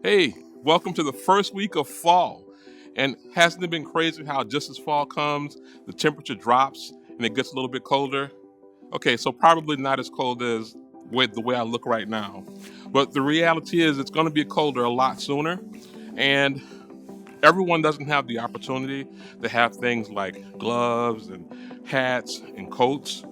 Hey, welcome to the first week of fall. And hasn't it been crazy how just as fall comes, the temperature drops and it gets a little bit colder? Okay, so probably not as cold as the way I look right now. But the reality is it's going to be colder a lot sooner. And everyone doesn't have the opportunity to have things like gloves and hats and coats.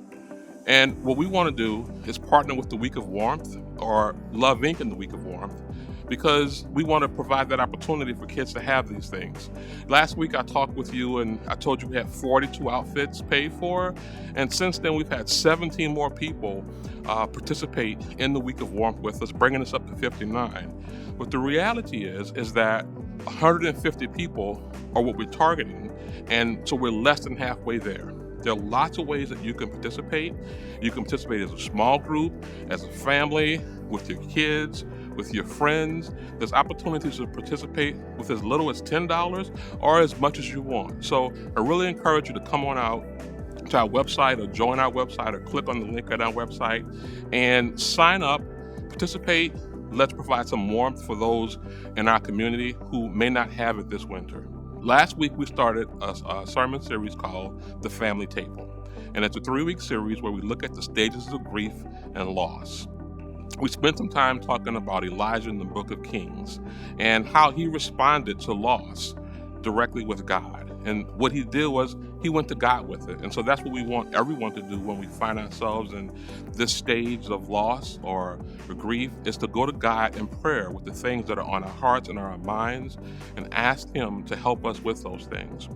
And what we want to do is partner with the Week of Warmth or Love Inc. in the Week of Warmth because we want to provide that opportunity for kids to have these things. Last week I talked with you and I told you we had 42 outfits paid for. And since then we've had 17 more people participate in the Week of Warmth with us, bringing us up to 59. But the reality is that 150 people are what we're targeting. And so we're less than halfway there. There are lots of ways that you can participate. You can participate as a small group, as a family, with your kids, with your friends. There's opportunities to participate with as little as $10 or as much as you want. So I really encourage you to come on out to our website or join our website or click on the link at our website and sign up, participate. Let's provide some warmth for those in our community who may not have it this winter. Last week, we started a sermon series called The Family Table. And it's a 3-week series where we look at the stages of grief and loss. We spent some time talking about Elijah in the book of Kings and how he responded to loss directly with God. And what he did was he went to God with it. And so that's what we want everyone to do when we find ourselves in this stage of loss or grief, is to go to God in prayer with the things that are on our hearts and our minds and ask him to help us with those things.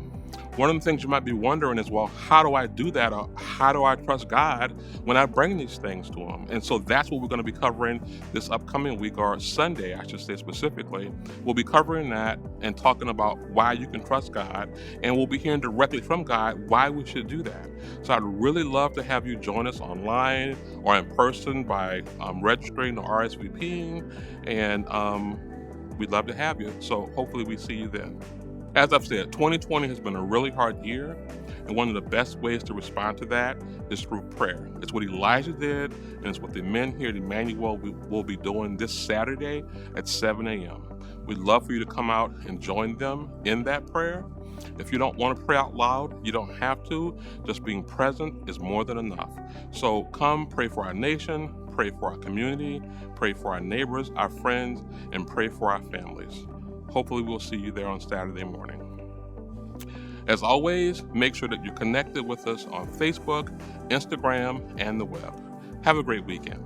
One of the things you might be wondering is, well, how do I do that? Or how do I trust God when I bring these things to him? And so that's what we're going to be covering this upcoming week, or Sunday, I should say specifically. We'll be covering that and talking about why you can trust God. And we'll be hearing directly from God why we should do that. So I'd really love to have you join us online or in person by registering or RSVPing. And we'd love to have you. So hopefully we see you then. As I've said, 2020 has been a really hard year, and one of the best ways to respond to that is through prayer. It's what Elijah did, and it's what the men here at Emmanuel will be doing this Saturday at 7 a.m. We'd love for you to come out and join them in that prayer. If you don't want to pray out loud, you don't have to. Just being present is more than enough. So come pray for our nation, pray for our community, pray for our neighbors, our friends, and pray for our families. Hopefully we'll see you there on Saturday morning. As always, make sure that you're connected with us on Facebook, Instagram, and the web. Have a great weekend.